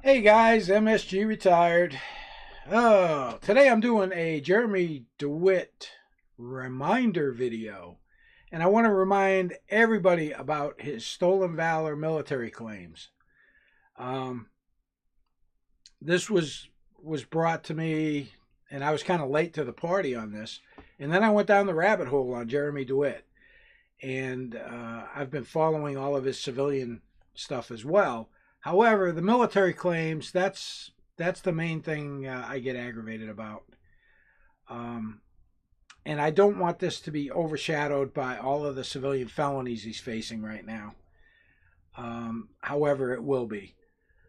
Hey guys, MSG retired. Oh, today I'm doing a Jeremey Dewitte reminder video. And I want to remind everybody about his stolen valor military claims. Um, this was brought to me, and I was kind of late to the party on this. And then I went down the rabbit hole on Jeremey Dewitte. And I've been following all of his civilian stuff as well. However, the military claims, that's the main thing I get aggravated about. And I don't want this to be overshadowed by all of the civilian felonies he's facing right now. However, it will be.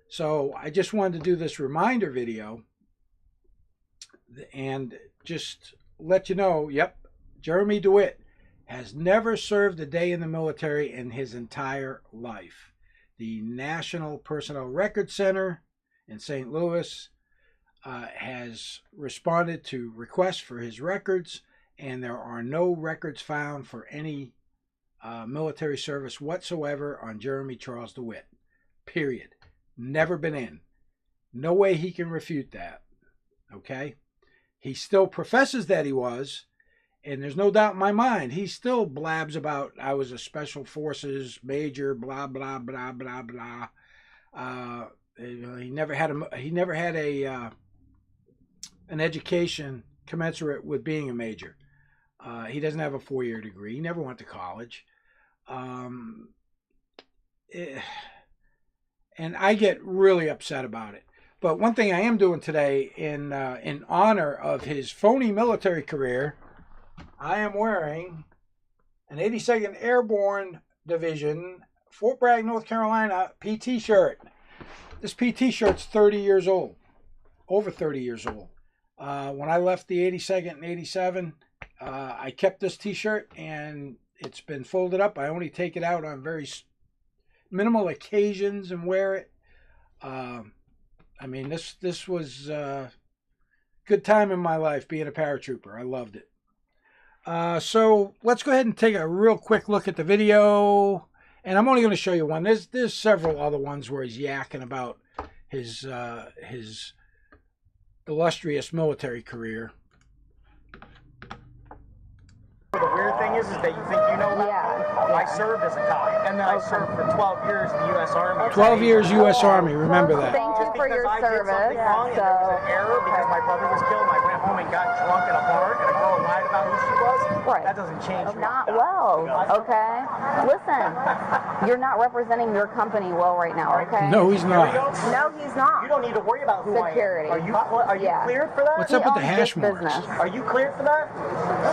So I just wanted to do this reminder video and just let you know, yep, Jeremey Dewitte has never served a day in the military in his entire life. The National Personnel Record Center in St. Louis has responded to requests for his records, and there are no records found for any military service whatsoever on Jeremey Charles Dewitte. Period. Never been in. No way he can refute that. Okay? He still professes that he was, and there's no doubt in my mind, he still blabs about, I was a special forces major, blah, blah, blah, blah, blah. He never had an education commensurate with being a major. He doesn't have a 4-year degree. He never went to college. And I get really upset about it. But one thing I am doing today in honor of his phony military career, I am wearing an 82nd Airborne Division, Fort Bragg, North Carolina PT shirt. This PT shirt's 30 years old, over 30 years old. When I left the 82nd in 87, I kept this t-shirt and it's been folded up. I only take it out on very minimal occasions and wear it. I mean, this was a good time in my life being a paratrooper. I loved it. So let's go ahead and take a real quick look at the video. And I'm only going to show you one. There's several other ones where he's yakking about his illustrious military career. The weird thing is that you think you know about me. I served as a cop, and then I served for 12 years in the U.S. Army. 12 years U.S. Army, remember that. Thank you for your service. Something wrong, and there was an error because my brother was killed, and I went home and got drunk at a bar, and a girl lied about who she was. Right. That doesn't change me. Not well, okay? Listen, you're not representing your company well right now, okay? No, he's not. No, he's not. You don't need to worry about who Security. I am. Are you cleared for that? What's up with the hash marks? Are you cleared for that?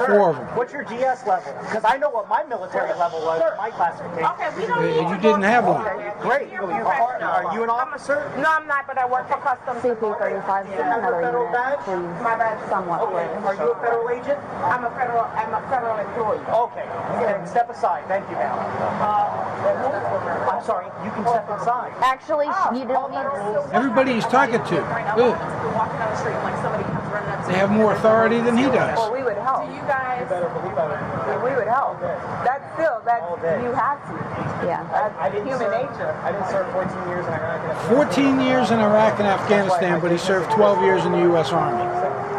Sir, 4 of them. what's your GS level? Because I know what my military level was, my classification. Okay, we don't need You to didn't have one. Great. Are you an officer? No, I'm not, but I work for customs. CP35 is another federal unit, badge? please. My badge. Somewhat, Okay. please. Are you a federal agent? I'm a federal employee. Okay. Then step aside. Thank you, ma'am. I'm sorry. You can step inside. Actually, you don't need... Everybody he's talking to. Good. Walking down the street, like somebody comes running up to They have more authority than he does. Well, we would help. you guys. You better believe I would. We would help. That's still, All day. You have to. Yeah. I didn't human serve, nature. I didn't serve 14 years in Iraq. 14 years in Iraq and Afghanistan, but he served 12 years in the U.S. Army.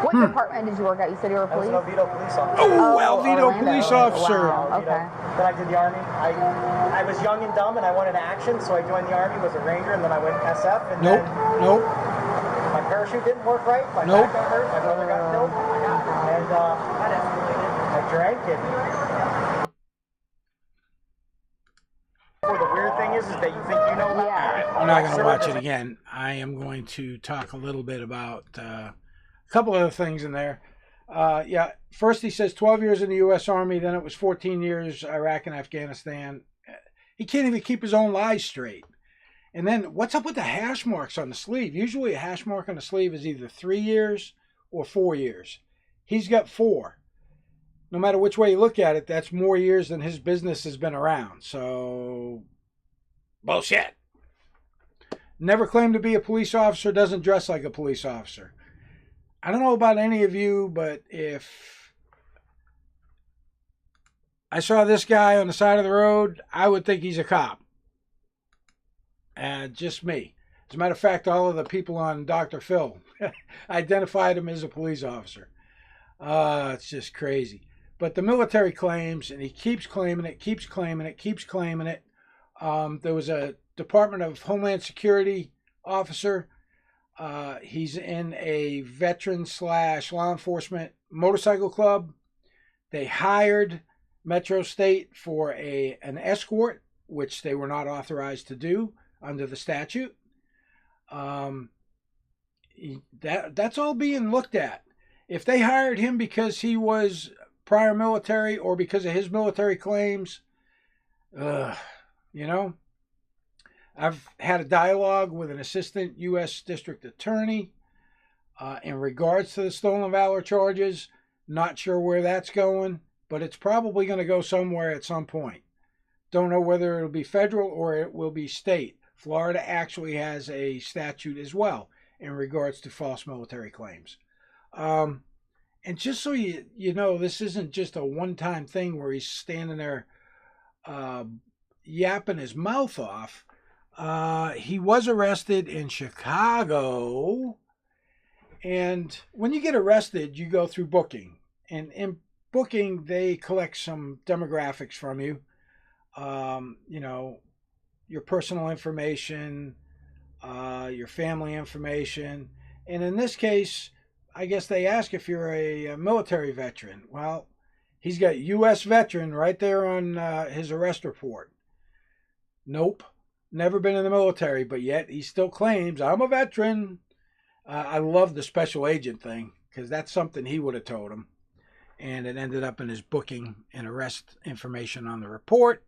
What department did you work at? You said you were I was police? an Oviedo police officer. Oh, Alvito Orlando. police officer. Wow, okay. Then I did the Army. I was young and dumb and I wanted action, so I joined the Army, was a Ranger, and then I went SF. And Nope, then nope. my parachute didn't work right. My Nope. back got hurt. My brother got killed. And I drank it. The weird thing is that you think you know about me. We're not going to watch it again. I am going to talk a little bit about a couple other things in there. Yeah, first he says 12 years in the U.S. Army, then it was 14 years Iraq and Afghanistan. He can't even keep his own lies straight. And then what's up with the hash marks on the sleeve? Usually a hash mark on the sleeve is either 3 years or 4 years. He's got 4. No matter which way you look at it, that's more years than his business has been around. So, bullshit. Never claimed to be a police officer, doesn't dress like a police officer. I don't know about any of you, but if I saw this guy on the side of the road, I would think he's a cop. Just me. As a matter of fact, all of the people on Dr. Phil identified him as a police officer. It's just crazy. But the military claims, and he keeps claiming it, keeps claiming it, keeps claiming it. There was a Department of Homeland Security officer. He's in a veteran / law enforcement motorcycle club. They hired Metro State for an escort, which they were not authorized to do under the statute. That's all being looked at. If they hired him because he was prior military or because of his military claims, you know, I've had a dialogue with an assistant U.S. district attorney in regards to the stolen valor charges. Not sure where that's going, but it's probably going to go somewhere at some point. Don't know whether it'll be federal or it will be state. Florida actually has a statute as well in regards to false military claims. And just so you know, this isn't just a one-time thing where he's standing there yapping his mouth off. He was arrested in Chicago. And when you get arrested, you go through booking. And in booking, they collect some demographics from you. You know, your personal information, your family information. And in this case, I guess they ask if you're a military veteran. Well, he's got U.S. veteran right there on his arrest report. Nope, never been in the military, but yet he still claims, I'm a veteran. I love the special agent thing because that's something he would have told him. And it ended up in his booking and arrest information on the report.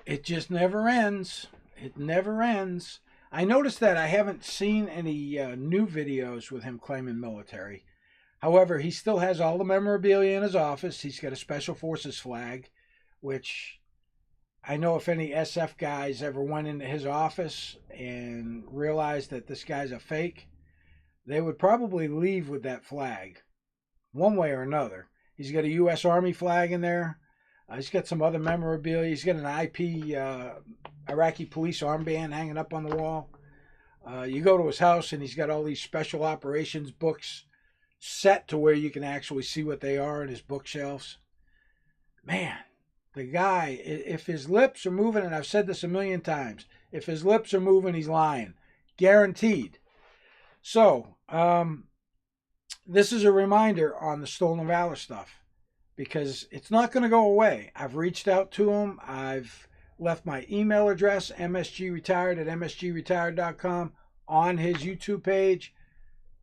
It just never ends. It never ends. I noticed that I haven't seen any new videos with him claiming military. However, he still has all the memorabilia in his office. He's got a Special Forces flag, which I know if any SF guys ever went into his office and realized that this guy's a fake, they would probably leave with that flag, one way or another. He's got a U.S. Army flag in there. He's got some other memorabilia. He's got an IP Iraqi police armband hanging up on the wall. You go to his house and he's got all these special operations books set to where you can actually see what they are in his bookshelves. Man, the guy, if his lips are moving, and I've said this a million times, if his lips are moving, he's lying. Guaranteed. So, this is a reminder on the stolen valor stuff, because it's not going to go away. I've reached out to him. I've left my email address, msgretired@msgretired.com, on his YouTube page.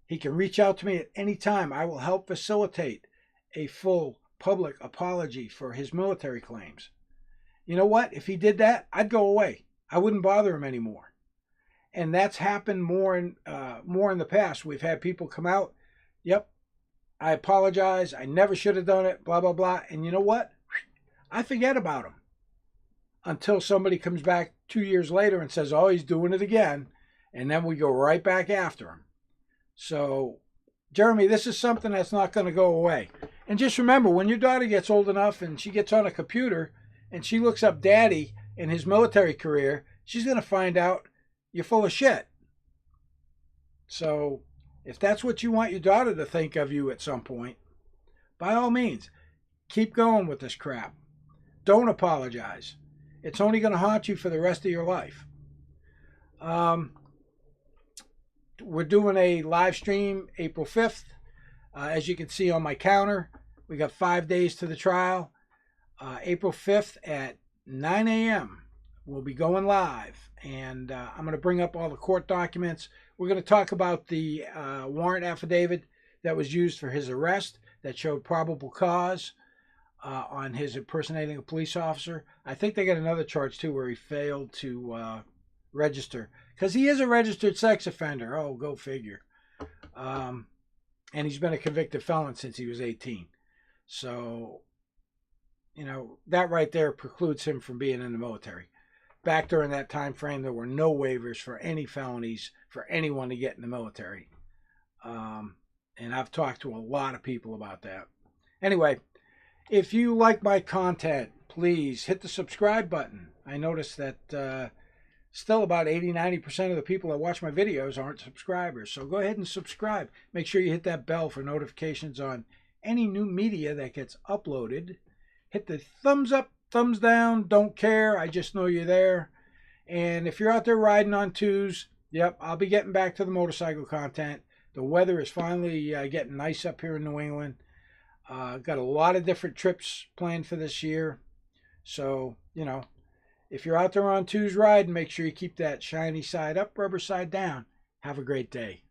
He can reach out to me at any time. I will help facilitate a full public apology for his military claims. You know what? If he did that, I'd go away. I wouldn't bother him anymore. And that's happened more in the past. We've had people come out, yep, I apologize, I never should have done it, blah, blah, blah. And you know what? I forget about him until somebody comes back 2 years later and says, oh, he's doing it again. And then we go right back after him. So, Jeremy, this is something that's not going to go away. And just remember, when your daughter gets old enough and she gets on a computer and she looks up Daddy and his military career, she's going to find out you're full of shit. So, if that's what you want your daughter to think of you at some point, by all means, keep going with this crap. Don't apologize. It's only going to haunt you for the rest of your life. We're doing a live stream April 5th. As you can see on my counter, we got 5 days to the trial. April 5th at 9 a.m. we'll be going live. And I'm going to bring up all the court documents. We're going to talk about the warrant affidavit that was used for his arrest that showed probable cause on his impersonating a police officer. I think they got another charge too where he failed to register, because he is a registered sex offender. Oh, go figure. And he's been a convicted felon since he was 18. So, you know, that right there precludes him from being in the military. Back during that time frame, there were no waivers for any felonies for anyone to get in the military. And I've talked to a lot of people about that. Anyway, if you like my content, please hit the subscribe button. I noticed that still about 80-90% of the people that watch my videos aren't subscribers. So go ahead and subscribe. Make sure you hit that bell for notifications on any new media that gets uploaded. Hit the thumbs up, thumbs down, don't care. I just know you're there. And if you're out there riding on twos, yep, I'll be getting back to the motorcycle content. The weather is finally getting nice up here in New England. Got a lot of different trips planned for this year. So, you know, if you're out there on twos riding, make sure you keep that shiny side up, rubber side down. Have a great day.